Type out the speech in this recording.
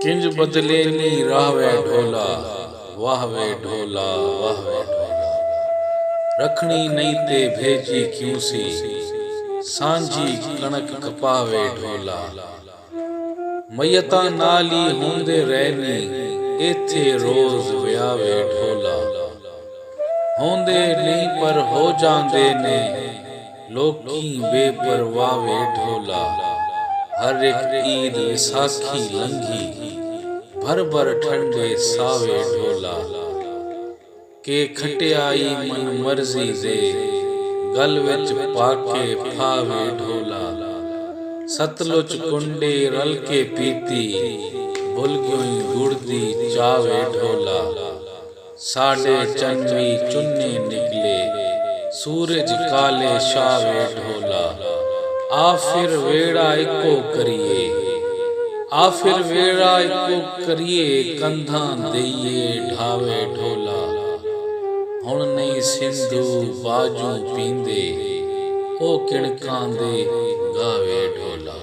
किंज बदले नी राहवे ढोला, वाहवे ढोला वाहवे ढोला। रखनी नहीं ते भेजी क्यों सी, सांझी कणक कपावे ढोला। मयता नाली होंदे रहनी, इत्थे रोज व्यावे ढोला। होंदे नहीं पर हो जांदे ने, लोकी बेपरवावे ढोला। हर एक ईद विसाखी लंघी, भर भर ठंडे सावे ढोला। के खटियाई मन मर्जी दे, गल विच पाके फावे ढोला। सतलुज कुंडे रल के पीती, भुल गई गुड़ दी चावे ढोला। साडे चन्वी चुन्ने निकले, सूरज काले शावे ढोला। आ फिर वेड़ा इको करिए, आ फिर वेड़ा इको करिए, कंधां देइए ढावे ढोला। हुण नहीं सिंधु बाजू पींदे, ओ किणकां दे गावे ढोला।